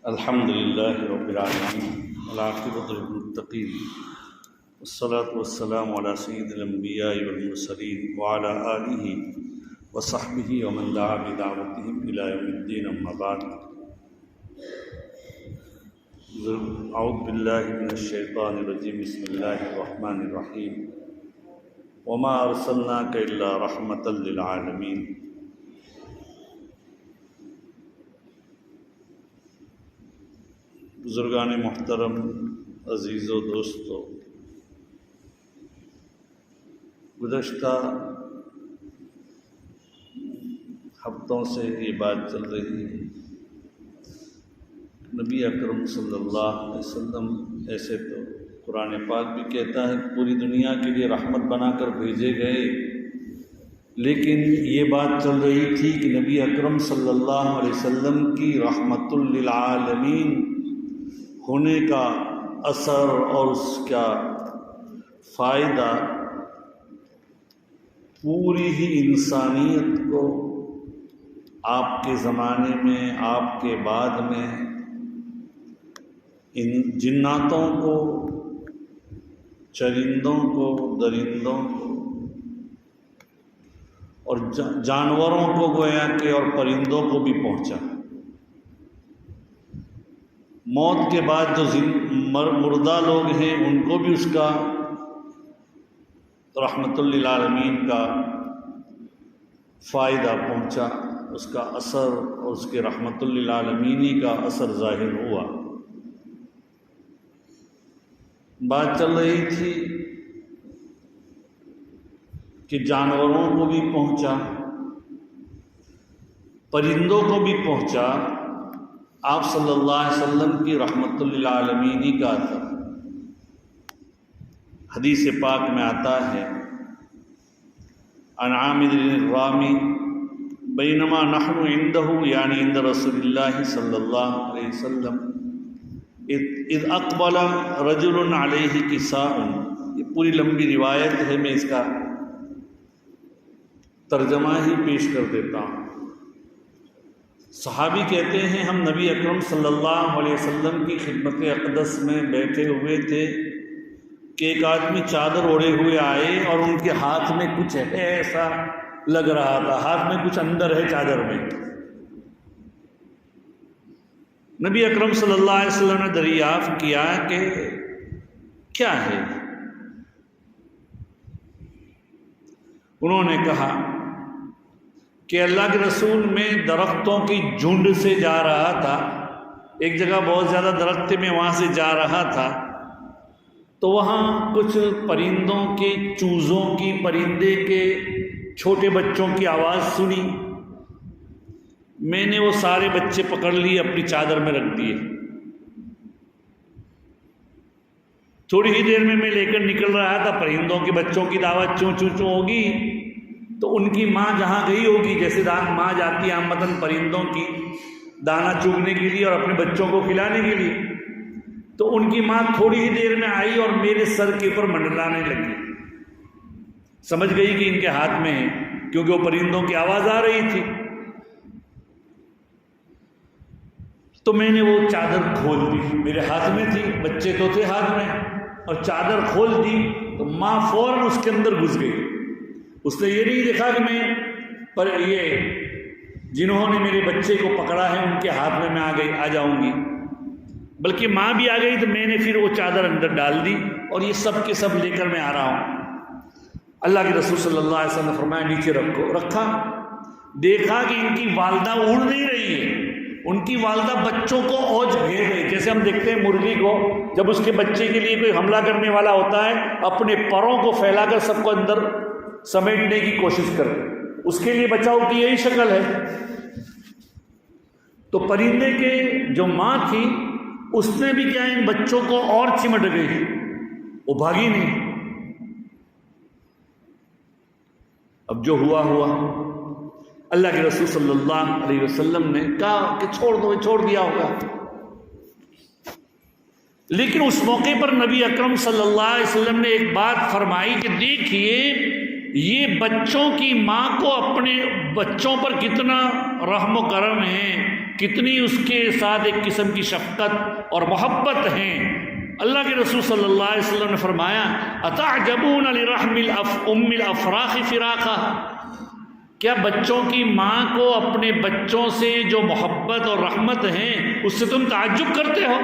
الحمد للہ رب العالمین والعاقبۃ للمتقین والصلاة والسلام علی سید الانبیاء والمرسلین وعلی آلہ وصحبہ ومن دعا بدعوتہ الی یوم الدین، اما بعد۔ اعوذ باللہ من الشیطان الرجیم، بسم اللہ الرحمن الرحیم۔ وما ارسلناک الا رحمۃ للعالمین۔ بزرگان محترم، عزیز و دوستو، گزشتہ ہفتوں سے یہ بات چل رہی ہے، نبی اکرم صلی اللہ علیہ وسلم ایسے تو قرآن پاک بھی کہتا ہے پوری دنیا کے لیے رحمت بنا کر بھیجے گئے، لیکن یہ بات چل رہی تھی کہ نبی اکرم صلی اللہ علیہ وسلم کی رحمت للعالمین ہونے کا اثر اور اس کا فائدہ پوری ہی انسانیت کو آپ کے زمانے میں، آپ کے بعد میں، ان جناتوں کو، چرندوں کو، درندوں کو اور جانوروں کو گویا کہ اور پرندوں کو بھی پہنچا۔ موت کے بعد جو مردہ لوگ ہیں ان کو بھی اس کا رحمت للعالمین کا فائدہ پہنچا، اس کا اثر اور اس کے رحمت للعالمینی کا اثر ظاہر ہوا۔ بات چل رہی تھی کہ جانوروں کو بھی پہنچا، پرندوں کو بھی پہنچا، آپ صلی اللہ علیہ وسلم کی رحمت للعالمینی کا اثر۔ حدیث پاک میں آتا ہے، عن عامر الرامی بینما نحن عنده یعنی عند رسول اللہ صلی اللہ علیہ وسلم اذ اقبل رجل علیہ کساء۔ یہ پوری لمبی روایت ہے، میں اس کا ترجمہ ہی پیش کر دیتا ہوں۔ صحابی کہتے ہیں ہم نبی اکرم صلی اللہ علیہ وسلم کی خدمت اقدس میں بیٹھے ہوئے تھے کہ ایک آدمی چادر اوڑھے ہوئے آئے اور ان کے ہاتھ میں کچھ ہے، ایسا لگ رہا تھا ہاتھ میں کچھ اندر ہے چادر میں۔ نبی اکرم صلی اللہ علیہ وسلم نے دریافت کیا کہ کیا ہے؟ انہوں نے کہا کہ اللہ کے رسول میں درختوں کی جھنڈ سے جا رہا تھا، ایک جگہ بہت زیادہ درخت تھے، میں وہاں سے جا رہا تھا تو وہاں کچھ پرندوں کے، چوزوں کی، پرندے کے چھوٹے بچوں کی آواز سنی۔ میں نے وہ سارے بچے پکڑ لیے، اپنی چادر میں رکھ دیے۔ تھوڑی ہی دیر میں لے کر نکل رہا تھا، پرندوں کے بچوں کی دعوت چوں چوں چوں ہوگی تو ان کی ماں جہاں گئی ہوگی، جیسے ماں جاتی ہے عامةً پرندوں کی دانہ چگنے کے لیے اور اپنے بچوں کو کھلانے کے لیے، تو ان کی ماں تھوڑی ہی دیر میں آئی اور میرے سر کے اوپر منڈلانے لگی۔ سمجھ گئی کہ ان کے ہاتھ میں ہے، کیونکہ وہ پرندوں کی آواز آ رہی تھی۔ تو میں نے وہ چادر کھول دی، میرے ہاتھ میں تھی، بچے تو تھے ہاتھ میں، اور چادر کھول دی تو ماں فوراً اس کے اندر گھس گئی۔ اس نے یہ نہیں دیکھا کہ میں پر یہ جنہوں نے میرے بچے کو پکڑا ہے ان کے ہاتھ میں آ جاؤں گی، بلکہ ماں بھی آ گئی تو میں نے پھر وہ چادر اندر ڈال دی اور یہ سب کے سب لے کر میں آ رہا ہوں۔ اللہ کے رسول صلی اللہ علیہ وسلم نے فرمایا نیچے رکھو، رکھا، دیکھا کہ ان کی والدہ اڑ نہیں رہی ہے، ان کی والدہ بچوں کو اوجھ گھیر رہی، جیسے ہم دیکھتے ہیں مرغی کو جب اس کے بچے کے لیے کوئی حملہ کرنے والا ہوتا ہے اپنے پروں کو پھیلا کر سب کو اندر سمیٹنے کی کوشش کرے، اس کے لیے بچاؤ کی یہی شکل ہے۔ تو پرندے کے جو ماں تھی اس نے بھی کیا ان بچوں کو اور چمٹ گئی، وہ بھاگی نہیں۔ اب جو ہوا ہوا، اللہ کے رسول صلی اللہ علیہ وسلم نے کہا کہ چھوڑ دو، چھوڑ دیا ہوگا، لیکن اس موقع پر نبی اکرم صلی اللہ علیہ وسلم نے ایک بات فرمائی کہ دیکھیے یہ بچوں کی ماں کو اپنے بچوں پر کتنا رحم و کرم ہے، کتنی اس کے ساتھ ایک قسم کی شفقت اور محبت ہے۔ اللہ کے رسول صلی اللہ علیہ وسلم نے فرمایا اتعجبون لرحم ام الافراخ فراقہ، کیا بچوں کی ماں کو اپنے بچوں سے جو محبت اور رحمت ہے اس سے تم تعجب کرتے ہو؟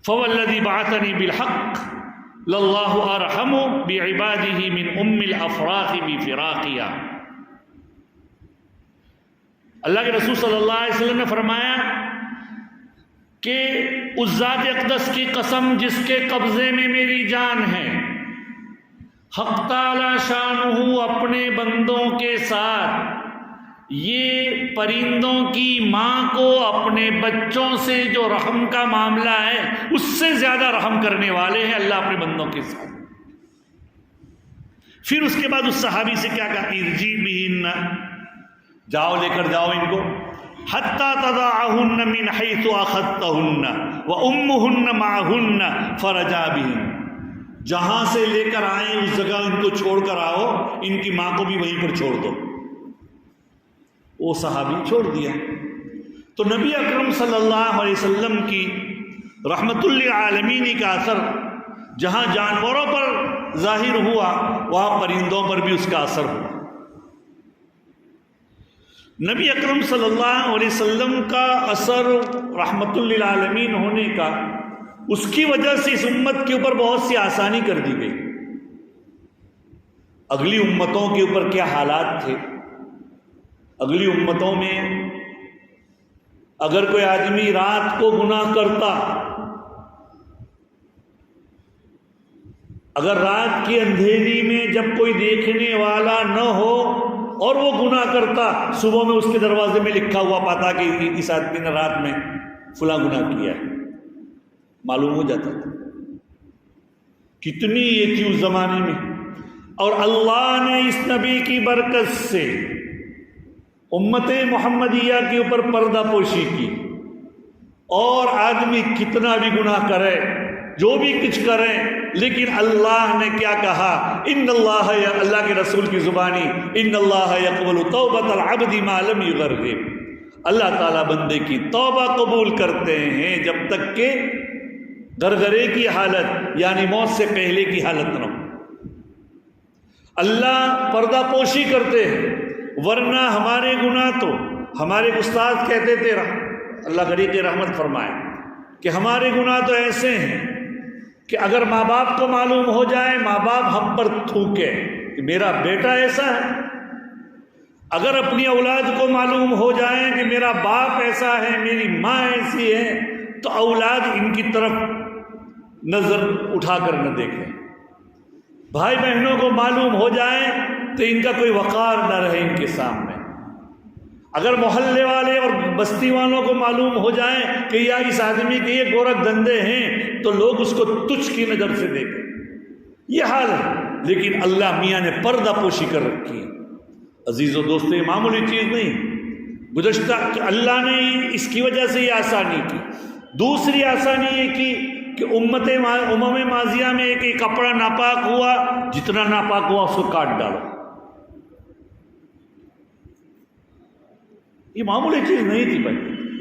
فوالذی بعثنی بالحق للہ ارحم بعبادہ من ام الافراخ بفراقیہ۔ اللہ کے رسول صلی اللہ علیہ وسلم نے فرمایا کہ اس ذات اقدس کی قسم جس کے قبضے میں میری جان ہے، حق تعالی شانہ اپنے بندوں کے ساتھ یہ پرندوں کی ماں کو اپنے بچوں سے جو رحم کا معاملہ ہے اس سے زیادہ رحم کرنے والے ہیں اللہ اپنے بندوں کے ساتھ۔ پھر اس کے بعد اس صحابی سے کیا کہا، ارجی بہن، جاؤ لے کر جاؤ ان کو، حتی تضعہن من حیث اخذتہن وامہن معہن فرجا بہن، جہاں سے لے کر آئیں اس جگہ ان کو چھوڑ کر آؤ، ان کی ماں کو بھی وہیں پر چھوڑ دو۔ وہ صحابی چھوڑ دیا۔ تو نبی اکرم صلی اللہ علیہ وسلم کی رحمت للعالمین کا اثر جہاں جانوروں پر ظاہر ہوا وہاں پرندوں پر بھی اس کا اثر ہوا۔ نبی اکرم صلی اللہ علیہ وسلم کا اثر رحمت للعالمین ہونے کا، اس کی وجہ سے اس امت کے اوپر بہت سی آسانی کر دی گئی۔ اگلی امتوں کے اوپر کیا حالات تھے؟ اگلی امتوں میں اگر کوئی آدمی رات کو گناہ کرتا، اگر رات کی اندھیری میں جب کوئی دیکھنے والا نہ ہو اور وہ گناہ کرتا، صبح میں اس کے دروازے میں لکھا ہوا پاتا کہ اس آدمی نے رات میں فلاں گناہ کیا ہے، معلوم ہو جاتا تھا۔ کتنی یہ تھی اس زمانے میں، اور اللہ نے اس نبی کی برکت سے امت محمدیہ کے اوپر پردہ پوشی کی، اور آدمی کتنا بھی گناہ کرے، جو بھی کچھ کرے، لیکن اللہ نے کیا کہا، ان اللہ، اللہ کے رسول کی زبانی، ان اللہ یقبل توبۃ العبد ما لم یغرغر، اللہ تعالیٰ بندے کی توبہ قبول کرتے ہیں جب تک کہ غرغرے کی حالت یعنی موت سے پہلے کی حالت نہ ہو۔ اللہ پردہ پوشی کرتے ہیں، ورنہ ہمارے گناہ تو ہمارے استاد کہتے تھے، اللہ غریق رحمت فرمائے، کہ ہمارے گناہ تو ایسے ہیں کہ اگر ماں باپ کو معلوم ہو جائے، ماں باپ ہم پر تھوکے کہ میرا بیٹا ایسا ہے، اگر اپنی اولاد کو معلوم ہو جائے کہ میرا باپ ایسا ہے، میری ماں ایسی ہے، تو اولاد ان کی طرف نظر اٹھا کر نہ دیکھیں۔ بھائی بہنوں کو معلوم ہو جائے تو ان کا کوئی وقار نہ رہے ان کے سامنے۔ اگر محلے والے اور بستی والوں کو معلوم ہو جائے کہ یا اس آدمی کے یہ گورکھ دھندے ہیں تو لوگ اس کو تجھ کی نظر سے دیکھیں، یہ حال ہے۔ لیکن اللہ میاں نے پردہ پوشی کر رکھی ہے۔ عزیز و دوستو، یہ معمولی چیز نہیں، گزشتہ اللہ نے اس کی وجہ سے یہ آسانی کی۔ دوسری آسانی یہ کی کہ امم ماضیہ میں ایک کپڑا ناپاک ہوا، جتنا ناپاک ہوا اس کو کاٹ ڈالو۔ یہ معمولی چیز نہیں تھی بھائی،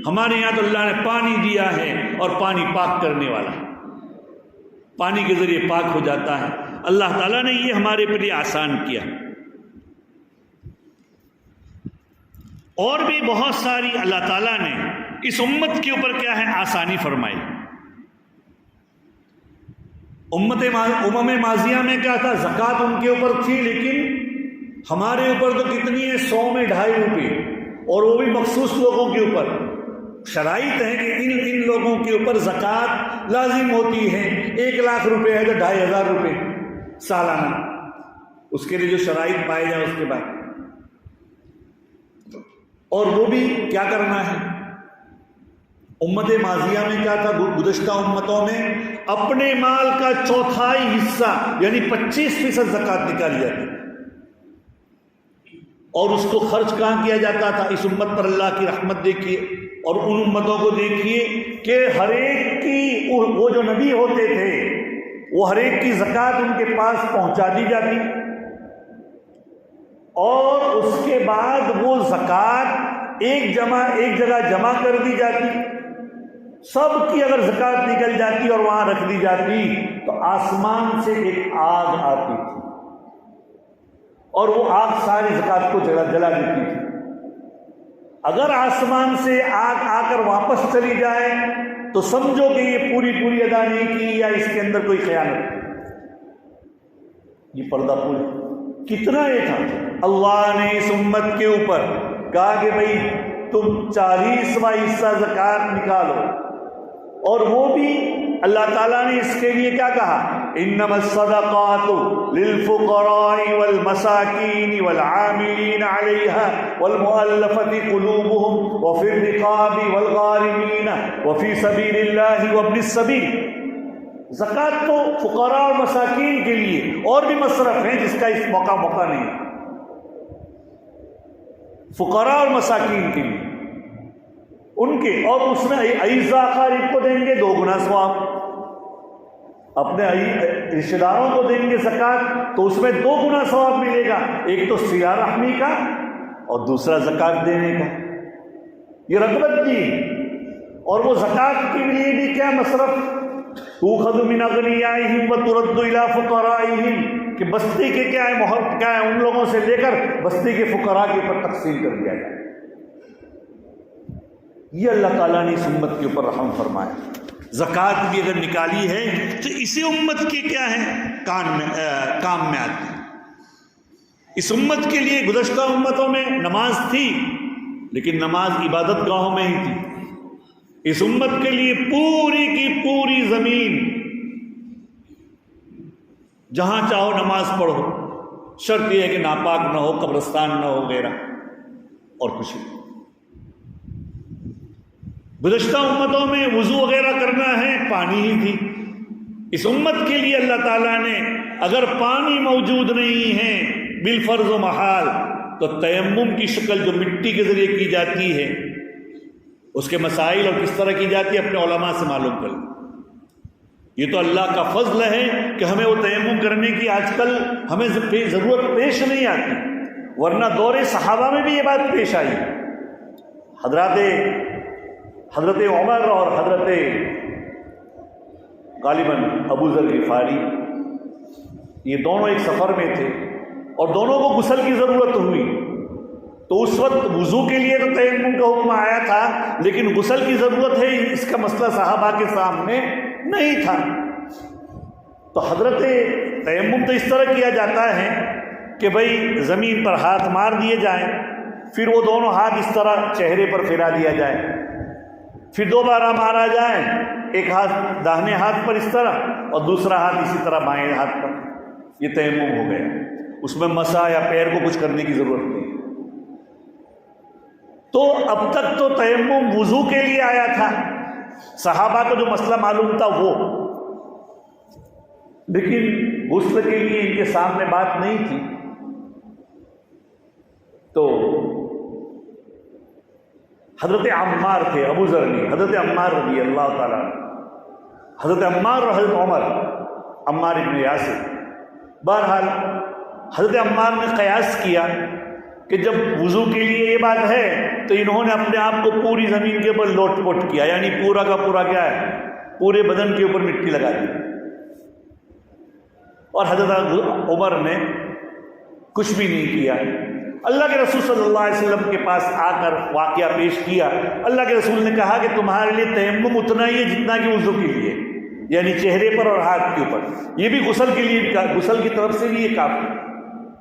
ہمارے یہاں تو اللہ نے پانی دیا ہے اور پانی پاک کرنے والا ہے، پانی کے ذریعے پاک ہو جاتا ہے۔ اللہ تعالیٰ نے یہ ہمارے پر یہ آسان کیا۔ اور بھی بہت ساری اللہ تعالیٰ نے اس امت کے اوپر کیا ہے آسانی فرمائی۔ امم ماضیہ میں کیا تھا، زکوٰۃ ان کے اوپر تھی، لیکن ہمارے اوپر تو کتنی ہے، 100 میں 2.5 روپے، اور وہ بھی مخصوص لوگوں کے اوپر۔ شرائط ہے کہ ان لوگوں کے اوپر زکوٰۃ لازم ہوتی ہے، 1 لاکھ روپے ہے تو 2,500 روپے سالانہ، اس کے لیے جو شرائط پائے جائے اس کے بعد، اور وہ بھی کیا کرنا ہے۔ امت ماضیہ میں کیا تھا، گزشتہ امتوں میں اپنے مال کا 1/4 حصہ یعنی 25% زکوٰۃ نکالی جاتی، اور اس کو خرچ کہاں کیا جاتا تھا۔ اس امت پر اللہ کی رحمت دیکھیے، اور ان امتوں کو دیکھیے کہ ہر ایک کی وہ جو نبی ہوتے تھے وہ ہر ایک کی زکوٰۃ ان کے پاس پہنچا دی جاتی، اور اس کے بعد وہ زکوٰۃ ایک جگہ جمع کر دی جاتی، سب کی اگر زکوٰۃ نکل جاتی اور وہاں رکھ دی جاتی تو آسمان سے ایک آگ آتی تھی اور وہ آگ ساری زکوٰۃ کو جلا دیتی تھی۔ اگر آسمان سے آگ آ کر واپس چلی جائے تو سمجھو کہ یہ پوری ادا نہیں کی یا اس کے اندر کوئی خیانت ہے۔ یہ پردہ پوری کتنا یہ تھا، اللہ نے اس امت کے اوپر کہا کہ بھئی تم 40واں حصہ زکوٰۃ نکالو، اور وہ بھی اللہ تعالیٰ نے اس کے لیے کیا کہا، انما الصدقات للفقراء والمساکین والعاملین علیہا والمؤلفۃ قلوبہم وفی الرقاب والغارمین وفی سبیل اللہ وابن السبیل۔ زکوٰۃ تو فقراء اور مساکین کے لیے، اور بھی مصرف ہیں جس کا اس موقع نہیں، فقراء اور مساکین کے لیے ان کے، اور اس میں اعزا اقارب کو دیں گے 2 گنا ثواب، اپنے رشتہ داروں کو دیں گے زکوٰۃ تو اس میں 2 گنا ثواب ملے گا، ایک تو صلہ رحمی کا اور دوسرا زکوٰۃ دینے کا، یہ رغبت دی۔ اور وہ زکوٰۃ کے لیے بھی کیا مصرف، تؤخذ من اغنیائہم وترد الی فقرائہم، کہ بستی کے کیا ہے ان لوگوں سے لے کر بستی کے فقراء کے اوپر تقسیم کر دیا جائے۔ یہ اللہ تعالیٰ نے اس امت کے اوپر رحم فرمایا۔ زکوٰۃ بھی اگر نکالی ہے تو اسی امت کے کیا ہے کام میں آتی ہے۔ اس امت کے لیے گزشتہ امتوں میں نماز تھی، لیکن نماز عبادت گاہوں میں ہی تھی۔ اس امت کے لیے پوری کی پوری زمین، جہاں چاہو نماز پڑھو، شرط یہ ہے کہ ناپاک نہ ہو، قبرستان نہ ہو وغیرہ، اور کچھ نہیں۔ گزشتہ امتوں میں وضو وغیرہ کرنا ہے، پانی ہی تھی۔ اس امت کے لیے اللہ تعالیٰ نے اگر پانی موجود نہیں ہے بالفرض و محال تو تیمم کی شکل جو مٹی کے ذریعے کی جاتی ہے، اس کے مسائل اور کس طرح کی جاتی ہے اپنے علماء سے معلوم کر لیں۔ یہ تو اللہ کا فضل ہے کہ ہمیں وہ تیمم کرنے کی آج کل ہمیں ضرورت پیش نہیں آتی، ورنہ دور صحابہ میں بھی یہ بات پیش آئی۔ حضرت عمر اور حضرت غالباً ابو ذر غفاری، یہ دونوں ایک سفر میں تھے اور دونوں کو غسل کی ضرورت ہوئی، تو اس وقت وضو کے لیے تو تیمم کا حکم آیا تھا، لیکن غسل کی ضرورت ہے اس کا مسئلہ صحابہ کے سامنے نہیں تھا۔ تو حضرت تیمم تو اس طرح کیا جاتا ہے کہ بھئی زمین پر ہاتھ مار دیے جائیں، پھر وہ دونوں ہاتھ اس طرح چہرے پر پھیلا دیا جائے، پھر دوبارہ مارا جائے، ایک ہاتھ داہنے ہاتھ پر اس طرح اور دوسرا ہاتھ اسی طرح بائیں ہاتھ پر، یہ تیمم ہو گیا۔ اس میں مسح یا پیر کو کچھ کرنے کی ضرورت نہیں۔ تو اب تک تو تیمم وضو کے لیے آیا تھا، صحابہ کو جو مسئلہ معلوم تھا وہ، لیکن غسل کے لیے ان کے سامنے بات نہیں تھی۔ تو حضرت عمار تھے، ابو ذر نہیں، حضرت عمار رضی اللہ تعالیٰ، حضرت عمار اور حضرت عمار ابن یاسر۔ بہرحال حضرت عمار نے قیاس کیا کہ جب وضو کے لیے یہ بات ہے تو انہوں نے اپنے آپ کو پوری زمین کے اوپر لوٹ پوٹ کیا، یعنی پورا کا پورا کیا ہے، پورے بدن کے اوپر مٹی لگا دی، اور حضرت عمر نے کچھ بھی نہیں کیا۔ اللہ کے رسول صلی اللہ علیہ وسلم کے پاس آ کر واقعہ پیش کیا۔ اللہ کے رسول نے کہا کہ تمہارے لیے تیمم اتنا ہی ہے جتنا کہ وضو کے لیے، یعنی چہرے پر اور ہاتھ کے اوپر، یہ بھی غسل کے لیے، غسل کی طرف سے بھی یہ کافی،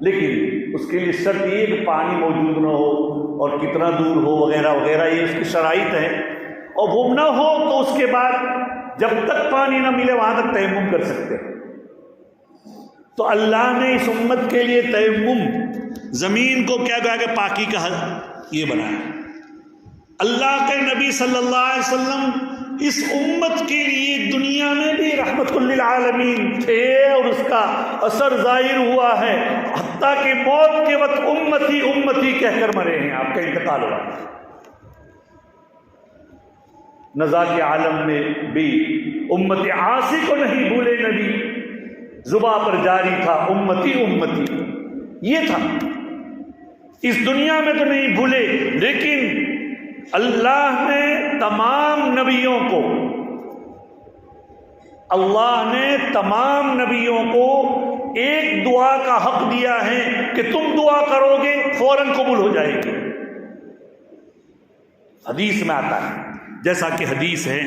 لیکن اس کے لیے شرط یہ کہ پانی موجود نہ ہو اور کتنا دور ہو وغیرہ وغیرہ، یہ اس کی شرائط ہے، اور وہ نہ ہو تو اس کے بعد جب تک پانی نہ ملے وہاں تک تیمم کر سکتے ہیں۔ تو اللہ نے اس امت کے لیے تیمم، زمین کو کیا کہا کہ پاکی کا یہ بنایا۔ اللہ کے نبی صلی اللہ علیہ وسلم اس امت کے لیے دنیا میں بھی رحمت للعالمین تھے، اور اس کا اثر ظاہر ہوا ہے، حتیٰ کہ موت کے وقت امتی امتی کہہ کر مرے ہیں، آپ کا انتقال ہوا۔ نزا کے عالم میں بھی امت عاصی کو نہیں بھولے نبی، زباں پر جاری تھا امتی امتی، یہ تھا. اس دنیا میں تو نہیں بھولے، لیکن اللہ نے تمام نبیوں کو، اللہ نے تمام نبیوں کو ایک دعا کا حق دیا ہے کہ تم دعا کرو گے فوراً قبول ہو جائے گی. حدیث میں آتا ہے، جیسا کہ حدیث ہے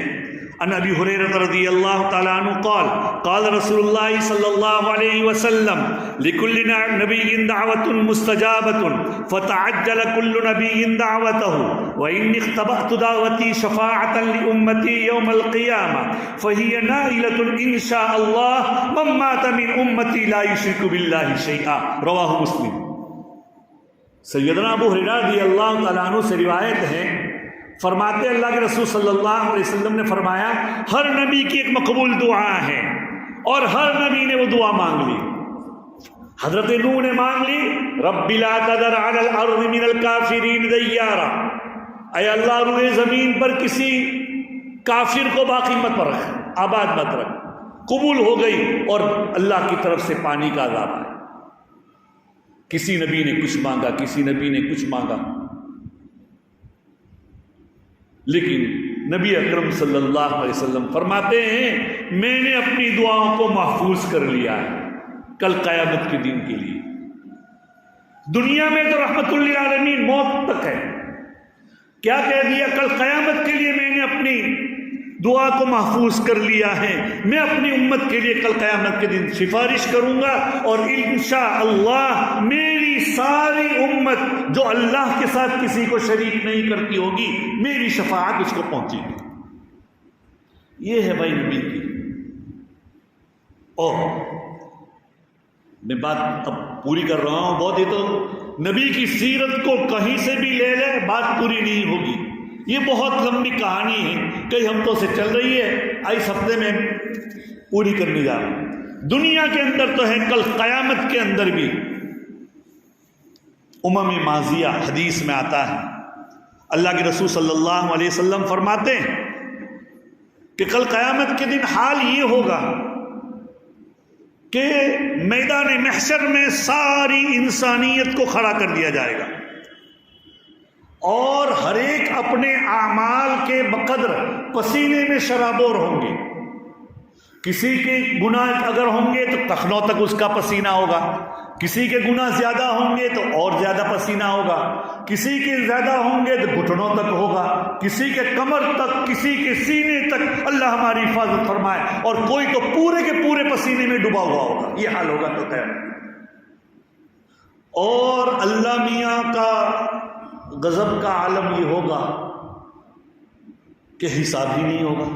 ان ابی ہریرہ رضی اللہ تعالی عنہ قال قال رسول اللہ صلی اللہ علیہ وسلم لکل نبی دعوت مستجابۃ فتعجل کل نبی دعوته وانی اختبأت دعوتی شفاعۃ لامتی یوم القیامہ فهي نائلۃ ان شاء اللہ من مات من امتی لا یشرک باللہ شیئا. رواہ مسلم. سیدنا ابو ہریرہ رضی اللہ تعالی عنہ سے روایت ہے، فرماتے اللہ کے رسول صلی اللہ علیہ وسلم نے فرمایا ہر نبی کی ایک مقبول دعا ہے اور ہر نبی نے وہ دعا مانگ لی. حضرت نوح نے مانگ لی رب لا تذر علی الارض من الکافرین دیارا، اے اللہ روئے زمین پر کسی کافر کو باقی مت رکھ، آباد مت رکھ. قبول ہو گئی اور اللہ کی طرف سے پانی کا عذاب آیا. کسی نبی نے کچھ مانگا، کسی نبی نے کچھ مانگا، لیکن نبی اکرم صلی اللہ علیہ وسلم فرماتے ہیں میں نے اپنی دعاؤں کو محفوظ کر لیا ہے کل قیامت کے دن کے لیے. دنیا میں تو رحمت للعالمین موت تک ہے، کیا کہہ دیا کل قیامت کے لیے میں نے اپنی دعا کو محفوظ کر لیا ہے، میں اپنی امت کے لیے کل قیامت کے دن سفارش کروں گا اور انشاءاللہ میری ساری امت جو اللہ کے ساتھ کسی کو شریک نہیں کرتی ہوگی میری شفاعت اس کو پہنچے گی. یہ ہے بھائی نبی کی. اور میں بات اب پوری کر رہا ہوں بہت ہی، تو نبی کی سیرت کو کہیں سے بھی لے لے بات پوری نہیں ہوگی. یہ بہت لمبی کہانی ہے، کئی ہفتوں سے چل رہی ہے، اس ہفتے میں پوری کرنے جا رہا ہوں. دنیا کے اندر تو ہے، کل قیامت کے اندر بھی ماضیہ حدیث میں آتا ہے. اللہ کے رسول صلی اللہ علیہ وسلم فرماتے ہیں کہ کل قیامت کے دن حال یہ ہوگا کہ میدان محشر میں ساری انسانیت کو کھڑا کر دیا جائے گا اور ہر ایک اپنے اعمال کے بقدر پسینے میں شرابور ہوں گے. کسی کے گناہ اگر ہوں گے تو ٹخنوں تک اس کا پسینہ ہوگا، کسی کے گناہ زیادہ ہوں گے تو اور زیادہ پسینہ ہوگا، کسی کے زیادہ ہوں گے تو گھٹنوں تک ہوگا، کسی کے کمر تک، کسی کے سینے تک. اللہ ہماری حفاظت فرمائے. اور کوئی تو پورے کے پورے پسینے میں ڈوبا ہوا ہوگا. یہ حال ہوگا تو خیر. اور اللہ میاں کا غضب کا عالم یہ ہوگا کہ حساب ہی نہیں ہوگا.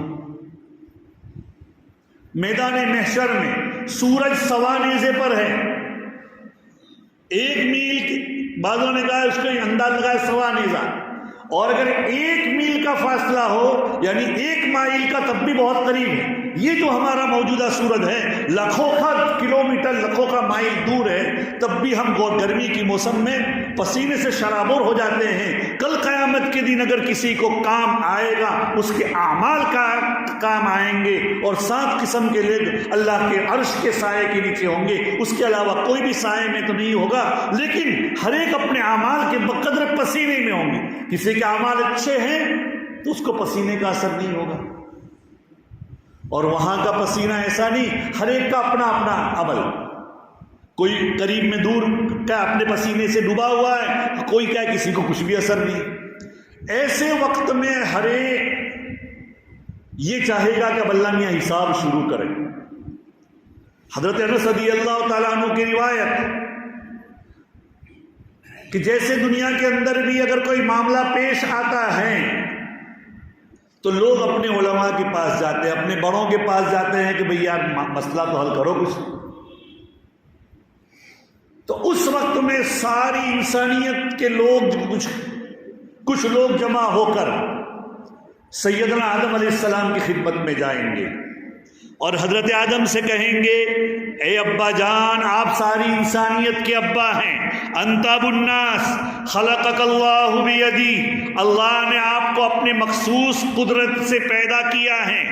میدان محشر میں سورج سوا نیزے پر ہے، 1 میل کی، بعضوں نے کہا اس کو انداز لگایا سوا نیزہ، اور اگر 1 میل کا فاصلہ ہو یعنی 1 مائل کا تب بھی بہت قریب ہے. یہ جو ہمارا موجودہ سورج ہے لاکھوں کا کلومیٹر، لاکھوں کا مائل دور ہے، تب بھی ہم گرمی کی موسم میں پسینے سے شرابور ہو جاتے ہیں. کل قیامت کے دن اگر کسی کو کام آئے گا اس کے اعمال کا کام آئیں گے، اور 7 قسم کے لوگ اللہ کے عرش کے سائے کے نیچے ہوں گے. اس کے علاوہ کوئی بھی سائے میں تو نہیں ہوگا، لیکن ہر ایک اپنے اعمال کے بقدر پسینے میں ہوں گے. کسی کے اعمال اچھے ہیں تو اس کو پسینے کا اثر نہیں ہوگا، اور وہاں کا پسینہ ایسا نہیں، ہر ایک کا اپنا اپنا عمل. کوئی قریب میں دور کا اپنے پسینے سے ڈوبا ہوا ہے، کوئی کیا کسی کو کچھ بھی اثر نہیں. ایسے وقت میں ہر ایک یہ چاہے گا کہ اب اللہ میاں حساب شروع کرے. حضرت انس رضی اللہ تعالیٰ عنہ کی روایت کہ جیسے دنیا کے اندر بھی اگر کوئی معاملہ پیش آتا ہے تو لوگ اپنے علماء کے پاس جاتے ہیں، اپنے بڑوں کے پاس جاتے ہیں کہ بھئی یار مسئلہ تو حل کرو کچھ. تو اس وقت میں ساری انسانیت کے لوگ کچھ لوگ جمع ہو کر سیدنا آدم علیہ السلام کی خدمت میں جائیں گے. اور حضرت آدم سے کہیں گے اے ابا جان، آپ ساری انسانیت کے ابا ہیں، انت ابو الناس خلقک اللہ بیدی، اللہ نے آپ کو اپنے مخصوص قدرت سے پیدا کیا ہے،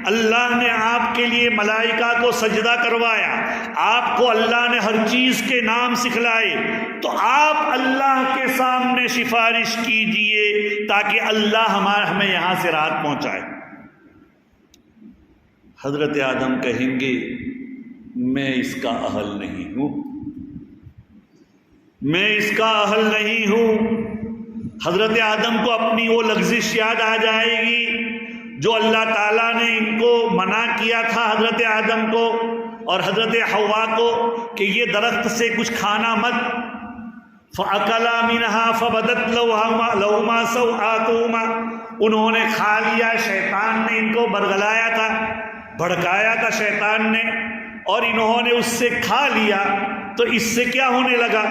اللہ نے آپ کے لیے ملائکہ کو سجدہ کروایا، آپ کو اللہ نے ہر چیز کے نام سکھلائے، تو آپ اللہ کے سامنے سفارش کیجئے تاکہ اللہ ہمیں یہاں سے راحت پہنچائے۔ حضرت آدم کہیں گے میں اس کا اہل نہیں ہوں، میں اس کا اہل نہیں ہوں۔ حضرت آدم کو اپنی وہ لغزش یاد آ جائے گی جو اللہ تعالیٰ نے ان کو منع کیا تھا، حضرت آدم کو اور حضرت حوا کو، کہ یہ درخت سے کچھ کھانا مت۔ فَأَكَلَا مِنْهَا فَبَدَتْ لَهُمَا سَوْآتُهُمَا، انہوں نے کھا لیا، شیطان نے ان کو برگلایا تھا، بھڑکایا تھا شیطان نے، اور انہوں نے اس سے کھا لیا، تو اس سے کیا ہونے لگا؟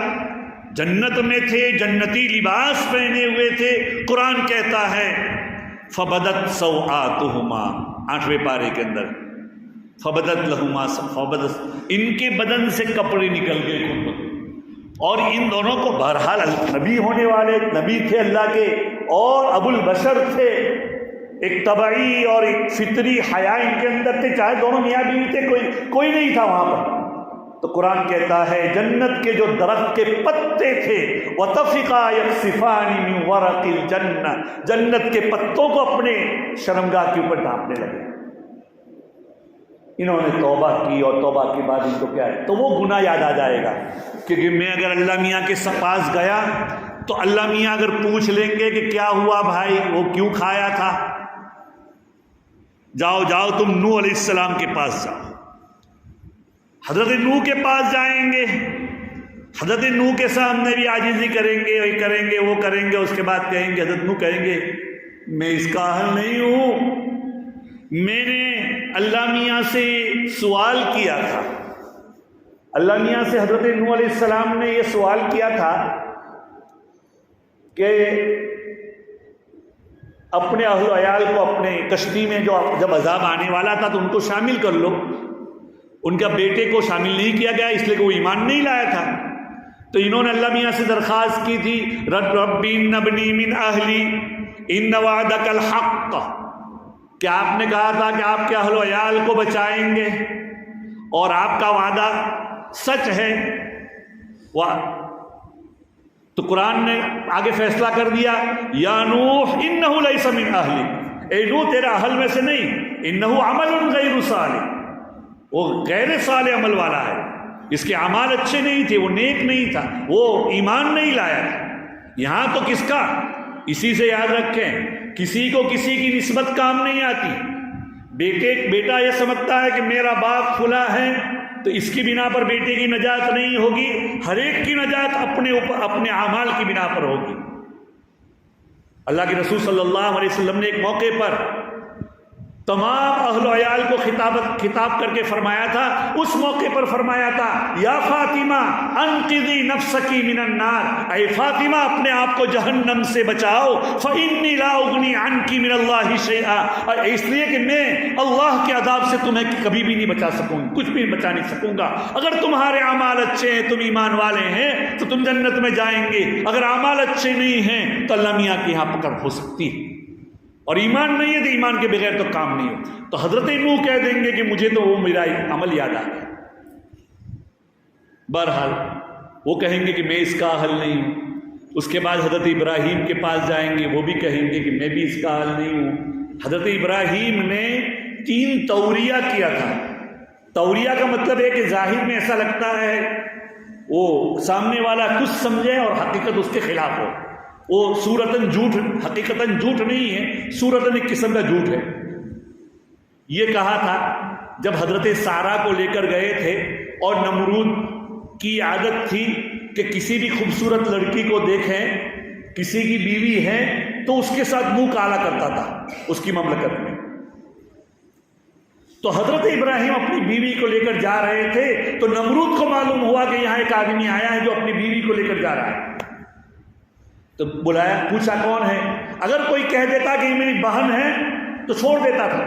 جنت میں تھے، جنتی لباس پہنے ہوئے تھے، قرآن کہتا ہے فَبَدَتْ سَوْآتُهُمَا 8ویں پارے کے اندر، فَبَدَتْ لَهُمَا، ان کے بدن سے کپڑے نکل گئے خود، اور ان دونوں کو بہرحال نبی ہونے والے نبی تھے اللہ کے، اور ابو البشر تھے، ایک طبعی اور ایک فطری حیا ان کے اندر تھے، چاہے دونوں میاں بیوی تھے، کوئی نہیں تھا وہاں پر۔ تو قرآن کہتا ہے جنت کے جو درخت کے پتے تھے وَطَفِقَا يَخْصِفَانِ مِنْ وَرَقِ الْجَنَّةِ، جنت کے پتوں کو اپنے شرمگاہ کے اوپر ڈھانپنے لگے۔ انہوں نے توبہ کی، اور توبہ کے بعد ان کو کیا ہے، تو وہ گناہ یاد آ جائے گا، کیونکہ میں اگر اللہ میاں کے پاس گیا تو اللہ میاں اگر پوچھ لیں گے کہ کیا ہوا بھائی، وہ کیوں کھایا تھا، جاؤ تم نوح علیہ السلام کے پاس جاؤ۔ حضرت نوح کے پاس جائیں گے، حضرت نوح کے سامنے بھی عاجزی کریں گے، وہ کریں گے، اس کے بعد کہیں گے، حضرت نوح کہیں گے میں اس کا اہل نہیں ہوں، میں نے اللہ میاں سے سوال کیا تھا، اللہ میاں سے حضرت نوح علیہ السلام نے یہ سوال کیا تھا کہ اپنے اہل و عیال کو اپنے کشتی میں جب عذاب آنے والا تھا تو ان کو شامل کر لو، ان کا بیٹے کو شامل نہیں کیا گیا اس لیے کہ وہ ایمان نہیں لایا تھا، تو انہوں نے اللہ میاں سے درخواست کی تھی ربی ان ابنی من اہلی ان وعدک الحق، کہ آپ نے کہا تھا کہ آپ کے اہل و عیال کو بچائیں گے اور آپ کا وعدہ سچ ہے۔ تو قرآن نے آگے فیصلہ کر دیا یا نوح انہ لیس من اہلی، اے نوح تیرا اہل میں سے نہیں، انہ عمل غیر صالح، وہ غیر صالح عمل والا ہے، اس کے اعمال اچھے نہیں تھے، وہ نیک نہیں تھا، وہ ایمان نہیں لایا تھا۔ یہاں تو کس کا، اسی سے یاد رکھیں، کسی کو کسی کی نسبت کام نہیں آتی۔ بیٹا یہ سمجھتا ہے کہ میرا باپ فلاں ہے تو اس کی بنا پر بیٹے کی نجات نہیں ہوگی، ہر ایک کی نجات اپنے اعمال کی بنا پر ہوگی۔ اللہ کے رسول صلی اللہ علیہ وسلم نے ایک موقع پر تمام اہل و عیال کو خطاب کر کے فرمایا تھا، اس موقع پر فرمایا تھا یا فاطمہ انقذی نفسکی من النار، اے فاطمہ اپنے آپ کو جہنم سے بچاؤ، فإنی لا اغنی عنکی من اللہ شیئا، اس لیے کہ میں اللہ کے عذاب سے تمہیں کبھی بھی نہیں بچا سکوں گا، کچھ بھی بچا نہیں سکوں گا۔ اگر تمہارے اعمال اچھے ہیں، تم ایمان والے ہیں تو تم جنت میں جائیں گے، اگر اعمال اچھے نہیں ہیں تو اللہ میاں کے یہاں پکڑ ہو سکتی ہے، اور ایمان نہیں ہے تو ایمان کے بغیر تو کام نہیں ہوتا۔ تو حضرت نوح کہہ دیں گے کہ مجھے تو وہ میرا عمل یاد آ گیا۔ بہرحال وہ کہیں گے کہ میں اس کا اہل نہیں ہوں۔ اس کے بعد حضرت ابراہیم کے پاس جائیں گے، وہ بھی کہیں گے کہ میں بھی اس کا اہل نہیں ہوں۔ حضرت ابراہیم نے 3 توریہ کیا تھا۔ توریہ کا مطلب ہے کہ ظاہر میں ایسا لگتا ہے وہ سامنے والا کچھ سمجھے اور حقیقت اس کے خلاف ہو، وہ صورتاً جھوٹ، حقیقتاً جھوٹ نہیں ہے، صورتاً ایک قسم کا جھوٹ ہے۔ یہ کہا تھا جب حضرت سارہ کو لے کر گئے تھے، اور نمرود کی عادت تھی کہ کسی بھی خوبصورت لڑکی کو دیکھیں، کسی کی بیوی ہے تو اس کے ساتھ منہ کالا کرتا تھا اس کی مملکت میں۔ تو حضرت ابراہیم اپنی بیوی کو لے کر جا رہے تھے تو نمرود کو معلوم ہوا کہ یہاں ایک آدمی آیا ہے جو اپنی بیوی کو لے کر جا رہا ہے، تو بلایا، پوچھا کون ہے؟ اگر کوئی کہہ دیتا کہ یہ میری بہن ہے تو چھوڑ دیتا تھا،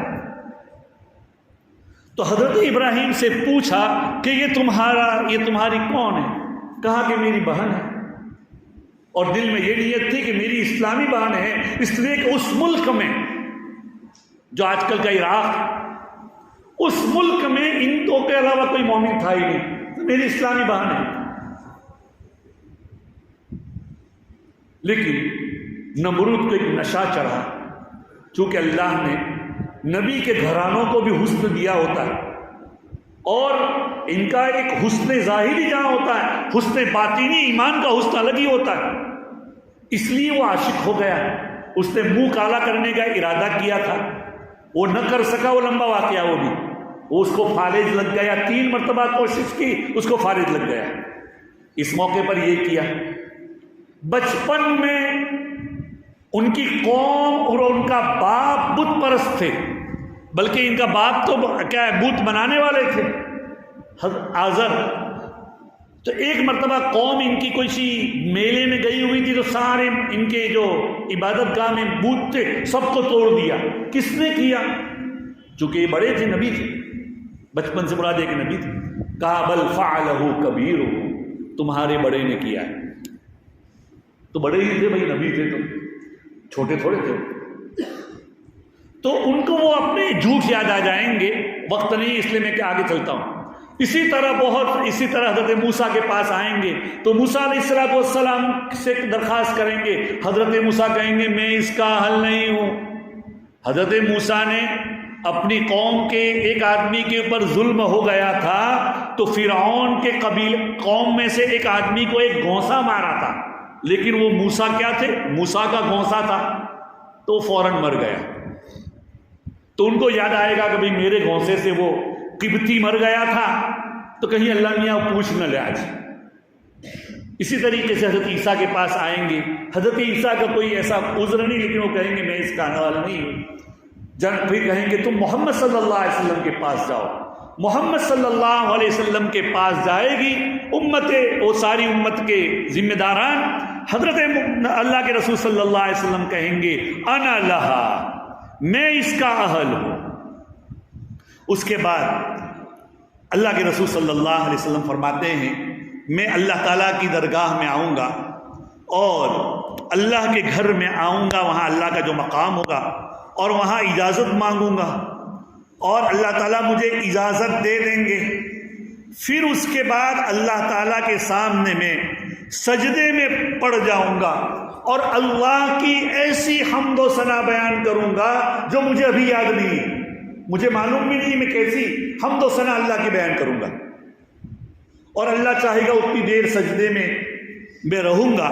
تو حضرت ابراہیم سے پوچھا کہ یہ تمہاری کون ہے؟ کہا کہ میری بہن ہے، اور دل میں یہ نیت تھی کہ میری اسلامی بہن ہے، اس لیے کہ اس ملک میں جو آج کل کا عراق، اس ملک میں ان دو کے علاوہ کوئی مومن تھا ہی نہیں، تو میری اسلامی بہن ہے۔ لیکن نمرود کو ایک نشہ چڑھا، چونکہ اللہ نے نبی کے گھرانوں کو بھی حسن دیا ہوتا ہے، اور ان کا ایک حسن ظاہری جہاں ہوتا ہے، حسن باطنی ایمان کا حسن الگ ہی ہوتا ہے، اس لیے وہ عاشق ہو گیا۔ اس نے منہ کالا کرنے کا ارادہ کیا تھا، وہ نہ کر سکا، وہ لمبا واقعہ وہ بھی، وہ اس کو فالج لگ گیا، 3 مرتبہ کوشش کی، اس کو فالج لگ گیا۔ اس موقع پر یہ کیا، بچپن میں ان کی قوم اور ان کا باپ بت پرست تھے، بلکہ ان کا باپ تو کیا ہے، بت بنانے والے تھے، آزر۔ تو ایک مرتبہ قوم ان کی کوئی سی میلے میں گئی ہوئی تھی، تو سارے ان کے جو عبادت گاہ میں بت تھے سب کو توڑ دیا۔ کس نے کیا؟ چونکہ یہ بڑے تھے، نبی تھے، بچپن سے مراد ایک نبی تھے۔ کہا بل فعلہ کبیرہم، تمہارے بڑے نے کیا ہے۔ تو بڑے ہی تھے بھائی، نبی تھے تو چھوٹے تھوڑے تھے۔ تو ان کو وہ اپنے جھوٹ یاد آ جائیں گے، وقت نہیں اس لیے میں کہ آگے چلتا ہوں۔ اسی طرح حضرت موسیٰ کے پاس آئیں گے تو موسیٰ علیہ السلام سے درخواست کریں گے، حضرت موسیٰ کہیں گے میں اس کا حل نہیں ہوں۔ حضرت موسیٰ نے اپنی قوم کے ایک آدمی کے اوپر ظلم ہو گیا تھا، تو فرعون کے قوم میں سے ایک آدمی کو ایک گھونسا مارا تھا، لیکن وہ موسیٰ کیا تھے؟ موسیٰ کا گھونسا تھا، تو فوراً مر گیا۔ تو ان کو یاد آئے گا کہ بھئی میرے گھونسے سے وہ قبطی مر گیا تھا، تو کہیں اللہ میاں پوچھ نہ لے آج۔ اسی طریقے سے حضرت عیسیٰ کے پاس آئیں گے، حضرت عیسیٰ کا کوئی ایسا عذر نہیں، لیکن وہ کہیں گے میں اس کا حل نہیں ہوں۔ پھر کہیں گے تم محمد صلی اللہ علیہ وسلم کے پاس جاؤ۔ محمد صلی اللہ علیہ وسلم کے پاس جائے گی وہ ساری امت کے ذمہ داران، حضرت اللہ کے رسول صلی اللہ علیہ وسلم کہیں گے انا لہا، میں اس کا اہل ہوں۔ اس کے بعد اللہ کے رسول صلی اللہ علیہ وسلم فرماتے ہیں میں اللہ تعالیٰ کی درگاہ میں آؤں گا، اور اللہ کے گھر میں آؤں گا، وہاں اللہ کا جو مقام ہوگا، اور وہاں اجازت مانگوں گا، اور اللہ تعالیٰ مجھے اجازت دے دیں گے۔ پھر اس کے بعد اللہ تعالیٰ کے سامنے میں سجدے میں پڑ جاؤں گا، اور اللہ کی ایسی حمد و ثنا بیان کروں گا جو مجھے ابھی یاد نہیں ہے، مجھے معلوم بھی نہیں میں کیسی حمد و ثنا اللہ کی بیان کروں گا، اور اللہ چاہے گا اتنی دیر سجدے میں رہوں گا۔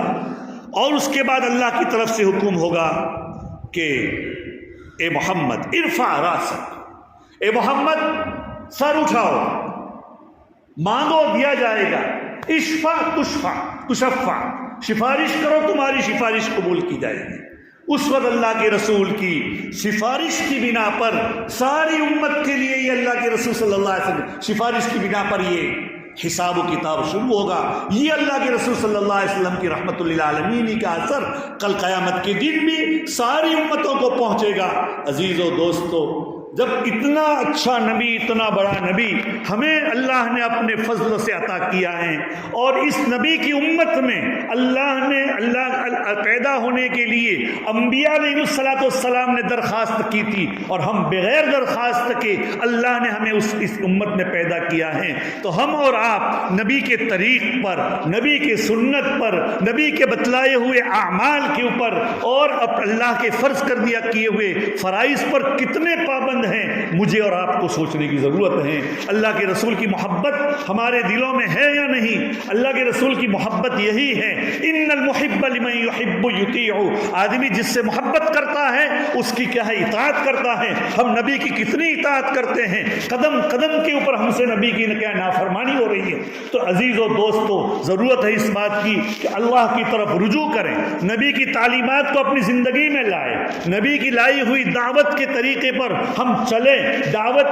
اور اس کے بعد اللہ کی طرف سے حکم ہوگا کہ اے محمد ارفع راسک، اے محمد سر اٹھاؤ، مانگو دیا جائے گا، اشفع تشفع، سفارش کرو تمہاری سفارش قبول کی جائے گی۔ اس وقت اللہ کے رسول کی سفارش کی بنا پر ساری امت کے لیے، یہ اللہ کے رسول صلی اللہ علیہ وسلم سفارش کی بنا پر یہ حساب و کتاب شروع ہوگا۔ یہ اللہ کے رسول صلی اللہ علیہ وسلم کی رحمت للعالمین کا اثر کل قیامت کے دن بھی ساری امتوں کو پہنچے گا۔ عزیزو دوستو، جب اتنا اچھا نبی، اتنا بڑا نبی ہمیں اللہ نے اپنے فضل سے عطا کیا ہے، اور اس نبی کی امت میں اللہ نے پیدا ہونے کے لیے انبیاء علیہ السلام نے درخواست کی تھی، اور ہم بغیر درخواست کے اللہ نے ہمیں اس امت میں پیدا کیا ہے۔ تو ہم اور آپ نبی کے طریق پر، نبی کے سنت پر، نبی کے بتلائے ہوئے اعمال کے اوپر، اور اللہ کے فرض کر دیا کیے ہوئے فرائض پر کتنے پابند ہیں، مجھے اور آپ کو سوچنے کی ضرورت ہے۔ اللہ کے رسول کی محبت ہمارے دلوں میں ہے یا نہیں؟ اللہ کے رسول کی محبت یہی ہے، ان المحب لمن يحب يطيع، آدمی جس سے محبت کرتا ہے اس کی کیا ہے، اطاعت کرتا ہے۔ ہم نبی کی کتنی اطاعت کرتے ہیں، قدم قدم کے اوپر ہم سے نبی کی کیا نافرمانی ہو رہی ہے۔ تو عزیزو دوستو، ضرورت ہے اس بات کی کہ اللہ کی طرف رجوع کریں، نبی کی تعلیمات کو اپنی زندگی میں لائیں، نبی کی لائی ہوئی دعوت کے طریقے پر ہم ہم چلیں، دعوت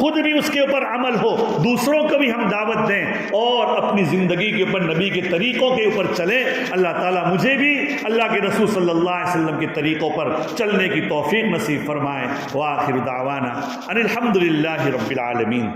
خود بھی اس کے اوپر عمل ہو، دوسروں کو بھی ہم دعوت دیں اور اپنی زندگی کے اوپر نبی کے طریقوں کے اوپر چلیں۔ اللہ تعالیٰ مجھے بھی اللہ کے رسول صلی اللہ علیہ وسلم کے طریقوں پر چلنے کی توفیق نصیب فرمائے۔ وآخر دعوانا ان الحمد للہ رب العالمین۔